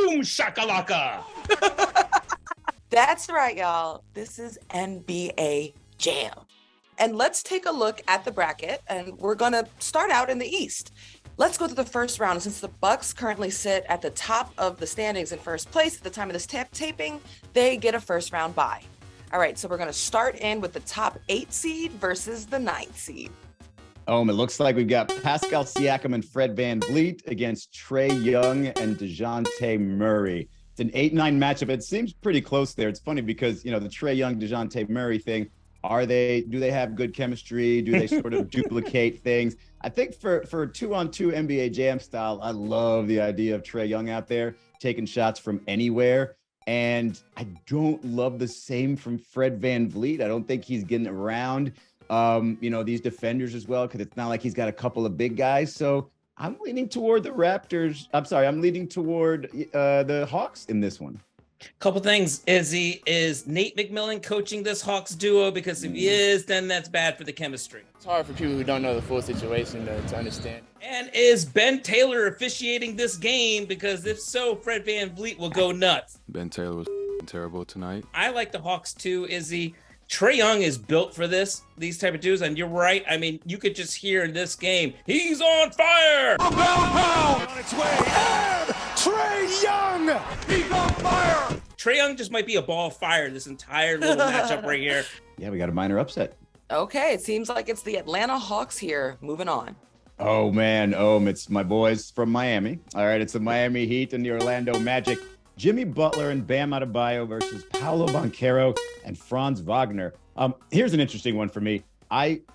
Boom shakalaka. That's right, y'all. This is NBA Jam. And let's take a look at the bracket, and we're going to start out in the East. Let's go to the first round. Since the Bucks currently sit at the top of the standings in first place at the time of this taping, they get a first round bye. All right, so we're going to start in with the top 8 seed versus the 9th seed. It looks like we've got Pascal Siakam and Fred VanVleet against Trae Young and DeJounte Murray. It's an 8-9 matchup. It seems pretty close there. It's funny because, the Trae Young, DeJounte Murray thing, do they have good chemistry? Do they sort of duplicate things? I think for 2-on-2 NBA Jam style, I love the idea of Trae Young out there taking shots from anywhere. And I don't love the same from Fred VanVleet. I don't think he's getting around, these defenders as well, because it's not like he's got a couple of big guys. So I'm leaning toward the Raptors. I'm leaning toward the Hawks in this one. Couple things, Izzy. Is Nate McMillan coaching this Hawks duo? Because if he is, then that's bad for the chemistry. It's hard for people who don't know the full situation to understand. And is Ben Taylor officiating this game? Because if so, Fred VanVleet will go nuts. Ben Taylor was terrible tonight. I like the Hawks too, Izzy. Trae Young is built for these type of dudes, and you're right. I mean, you could just hear in this game, he's on fire! A pound on its way, and Trae Young, he's on fire! Trae Young just might be a ball of fire this entire little matchup right here. Yeah, we got a minor upset. Okay, it seems like it's the Atlanta Hawks here. Moving on. Oh, man. It's my boys from Miami. All right, it's the Miami Heat and the Orlando Magic. Jimmy Butler and Bam Adebayo versus Paolo Banchero and Franz Wagner. Here's an interesting one for me.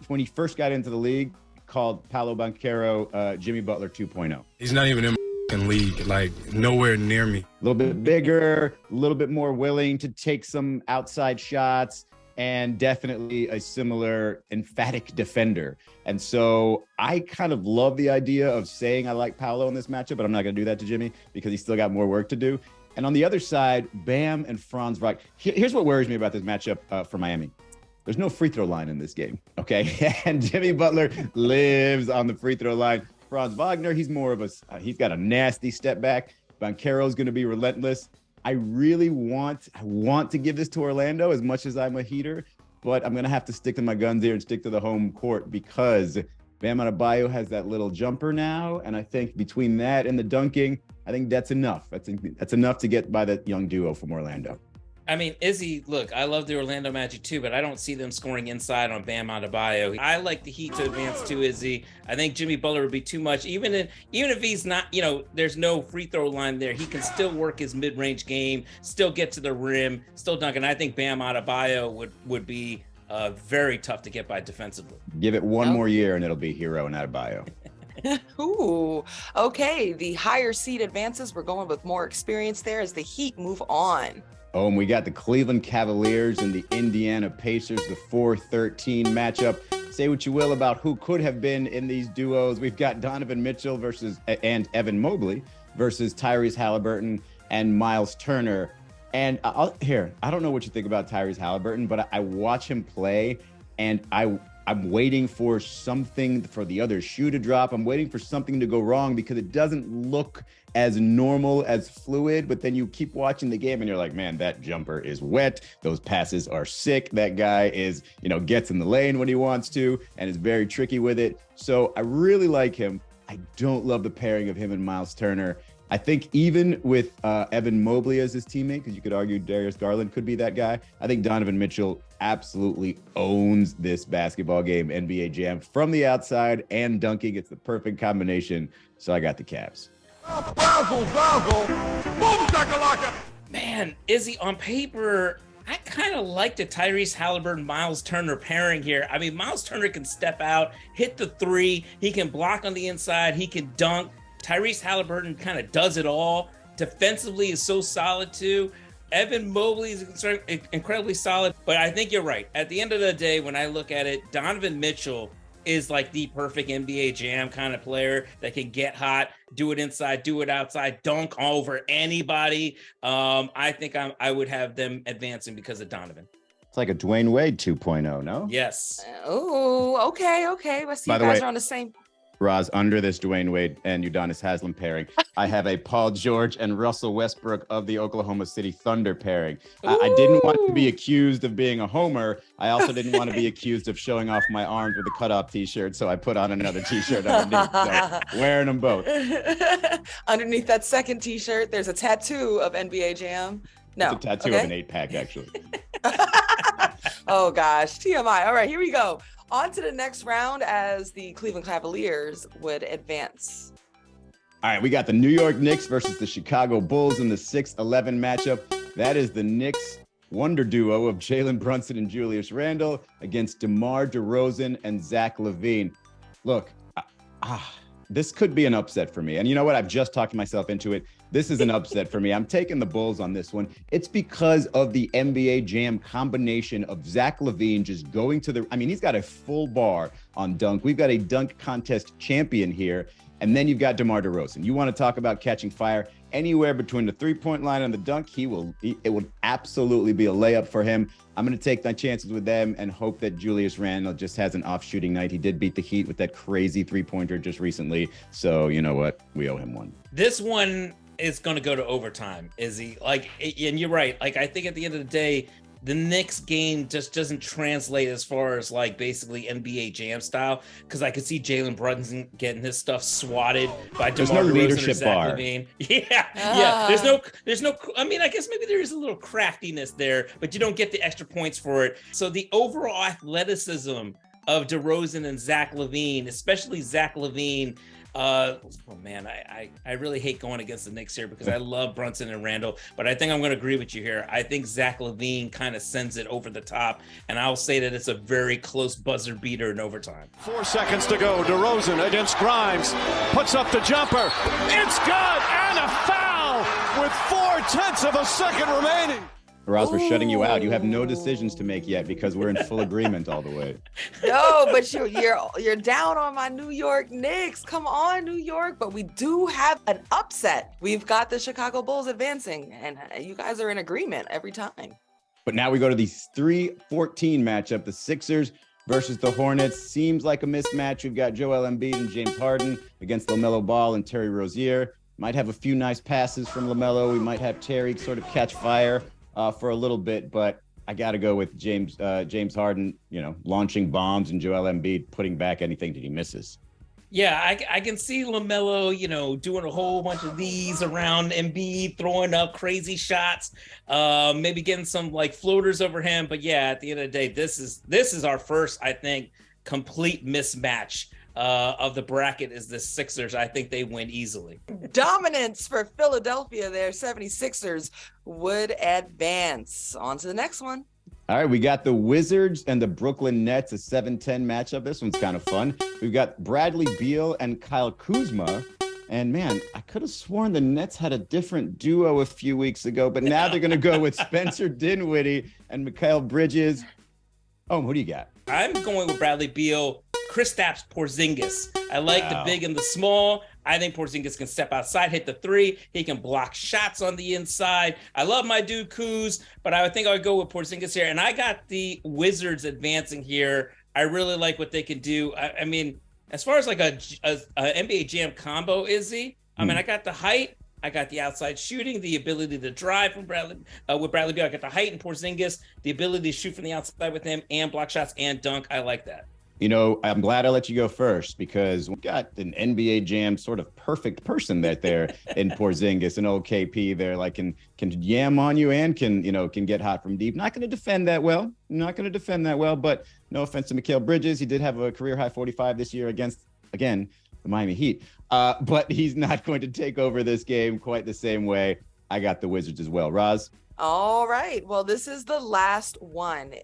When he first got into the league, called Paolo Banchero Jimmy Butler 2.0. He's not even in the league, like nowhere near me. A little bit bigger, a little bit more willing to take some outside shots, and definitely a similar emphatic defender. And so I kind of love the idea of saying I like Paolo in this matchup, but I'm not going to do that to Jimmy because he's still got more work to do. And on the other side, Bam and Franz Wagner. Here's what worries me about this matchup for Miami. There's no free throw line in this game, okay? And Jimmy Butler lives on the free throw line. Franz Wagner, he's more of he's got a nasty step back. Banchero's going to be relentless. I want to give this to Orlando as much as I'm a Heater, but I'm going to have to stick to my guns here and stick to the home court because Bam Adebayo has that little jumper now. And I think between that and the dunking, I think that's enough. That's enough to get by that young duo from Orlando. I mean, Izzy, look, I love the Orlando Magic too, but I don't see them scoring inside on Bam Adebayo. I like the Heat to advance too, Izzy. I think Jimmy Butler would be too much. Even if he's not, there's no free throw line there, he can still work his mid-range game, still get to the rim, still dunk. And I think Bam Adebayo would be very tough to get by defensively. Give it one more year and it'll be Hero and Adebayo. Ooh, okay. The higher seed advances. We're going with more experience there as the Heat move on. And we got the Cleveland Cavaliers and the Indiana Pacers, the 4-13 matchup. Say what you will about who could have been in these duos. We've got Donovan Mitchell and Evan Mobley versus Tyrese Halliburton and Miles Turner. And I don't know what you think about Tyrese Halliburton, but I watch him play and I'm waiting for something for the other shoe to drop. I'm waiting for something to go wrong because it doesn't look as normal, as fluid, but then you keep watching the game and you're like, man, that jumper is wet. Those passes are sick. That guy gets in the lane when he wants to and is very tricky with it. So I really like him. I don't love the pairing of him and Miles Turner. I think even with Evan Mobley as his teammate, because you could argue Darius Garland could be that guy, I think Donovan Mitchell absolutely owns this basketball game, NBA Jam, from the outside and dunking. It's the perfect combination. So I got the Cavs. Man, Izzy, on paper, I kind of like the Tyrese Halliburton, Miles Turner pairing here. I mean, Miles Turner can step out, hit the three. He can block on the inside. He can dunk. Tyrese Halliburton kind of does it all. Defensively is so solid too. Evan Mobley is incredibly solid, but I think you're right. At the end of the day, when I look at it, Donovan Mitchell is like the perfect NBA Jam kind of player that can get hot, do it inside, do it outside, dunk over anybody. I think I would have them advancing because of Donovan. It's like a Dwayne Wade 2.0, no? Yes. Oh, okay. I see you guys are on the same. Roz, under this Dwayne Wade and Udonis Haslem pairing, I have a Paul George and Russell Westbrook of the Oklahoma City Thunder pairing. I didn't want to be accused of being a homer. I also didn't want to be accused of showing off my arms with a cutoff t-shirt, so I put on another t-shirt underneath. So wearing them both. Underneath that second t-shirt, there's a tattoo of NBA Jam. No, it's a tattoo of an 8-pack, actually. Oh gosh, TMI. All right, here we go. On to the next round as the Cleveland Cavaliers would advance. All right, we got the New York Knicks versus the Chicago Bulls in the 6-11 matchup. That is the Knicks wonder duo of Jalen Brunson and Julius Randle against DeMar DeRozan and Zach LaVine. Look, this could be an upset for me. And you know what? I've just talked myself into it. This is an upset for me. I'm taking the Bulls on this one. It's because of the NBA Jam combination of Zach LaVine just going to the, I mean, he's got a full bar on dunk. We've got a dunk contest champion here. And then you've got DeMar DeRozan. You want to talk about catching fire anywhere between the three-point line and the dunk, it will absolutely be a layup for him. I'm going to take my chances with them and hope that Julius Randle just has an off shooting night. He did beat the Heat with that crazy three-pointer just recently. So you know what? We owe him one. This one is going to go to overtime, Izzy. Like, and you're right. Like, I think at the end of the day, the Knicks game just doesn't translate as far as like basically NBA Jam style, because I could see Jalen Brunson getting his stuff swatted by DeMar DeRozan or Zach LaVine. Yeah. There's no. I mean, I guess maybe there is a little craftiness there, but you don't get the extra points for it. So the overall athleticism of DeRozan and Zach LaVine, especially Zach LaVine. Oh man, I really hate going against the Knicks here because I love Brunson and Randle, but I think I'm going to agree with you here. I think Zach LaVine kind of sends it over the top, and I'll say that it's a very close buzzer beater in overtime. 4 seconds to go. DeRozan against Grimes, puts up the jumper. It's good, and a foul with 0.4 of a second remaining. Roz, we're shutting you out. You have no decisions to make yet because we're in full agreement all the way. No, but you're down on my New York Knicks. Come on, New York. But we do have an upset. We've got the Chicago Bulls advancing, and you guys are in agreement every time. But now we go to the 3-14 matchup, the Sixers versus the Hornets. Seems like a mismatch. We've got Joel Embiid and James Harden against LaMelo Ball and Terry Rozier. Might have a few nice passes from LaMelo. We might have Terry sort of catch fire for a little bit, but I got to go with James Harden, launching bombs, and Joel Embiid putting back anything that he misses. Yeah, I can see LaMelo, doing a whole bunch of these around Embiid, throwing up crazy shots, maybe getting some like floaters over him. But yeah, at the end of the day, this is our first, I think, complete mismatch of the bracket is the Sixers. I think they win easily. Dominance for Philadelphia there. 76ers would advance. On to the next one. All right, we got the Wizards and the Brooklyn Nets, a 7-10 matchup. This one's kind of fun. We've got Bradley Beal and Kyle Kuzma. And man, I could have sworn the Nets had a different duo a few weeks ago, but now they're going to go with Spencer Dinwiddie and Mikal Bridges. Oh, who do you got? I'm going with Bradley Beal, Kristaps Porzingis. I like the big and the small. I think Porzingis can step outside, hit the three. He can block shots on the inside. I love my dude Kuz, but I think I would go with Porzingis here. And I got the Wizards advancing here. I really like what they can do. I mean, as far as like a NBA Jam combo, Izzy, I mean, I got the height. I got the outside shooting, the ability to drive from Bradley with Bradley Beal. I got the height and Porzingis, the ability to shoot from the outside with him and block shots and dunk. I like that. I'm glad I let you go first because we got an NBA Jam sort of perfect person there in Porzingis and old KP there, like can yam on you and can get hot from deep. Not going to defend that well. But no offense to Mikal Bridges. He did have a career high 45 this year against, again, the Miami Heat. But he's not going to take over this game quite the same way. I got the Wizards as well. Roz? All right. Well, this is the last one.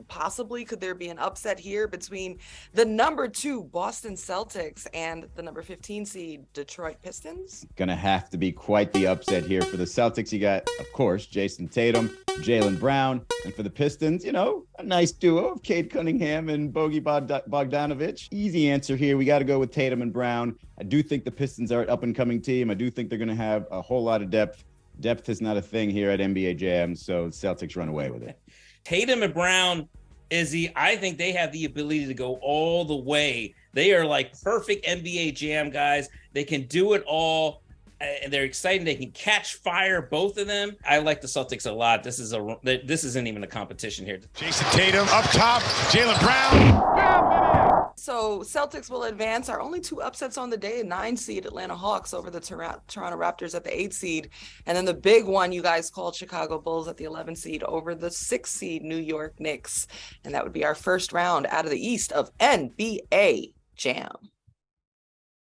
Possibly could there be an upset here between the number 2 Boston Celtics and the number 15 seed Detroit Pistons? Gonna have to be quite the upset here. For the Celtics, you got, of course, Jason Tatum, Jaylen Brown. And for the Pistons, a nice duo of Cade Cunningham and Bogey Bogdanovic. Easy answer here. We got to go with Tatum and Brown. I do think the Pistons are an up-and-coming team. I do think they're going to have a whole lot of depth. Depth is not a thing here at NBA Jam, so Celtics run away with it. Tatum and Brown, Izzy, I think they have the ability to go all the way. They are like perfect NBA Jam guys. They can do it all. And they're exciting. They can catch fire, both of them. I like the Celtics a lot. This isn't even a competition here. Jason Tatum up top, Jaylen Brown. So Celtics will advance. Our only 2 upsets on the day: 9 seed Atlanta Hawks over the Toronto Raptors at the 8 seed. And then the big one you guys called Chicago Bulls at the 11 seed over the 6 seed New York Knicks. And that would be our first round out of the East of NBA Jam.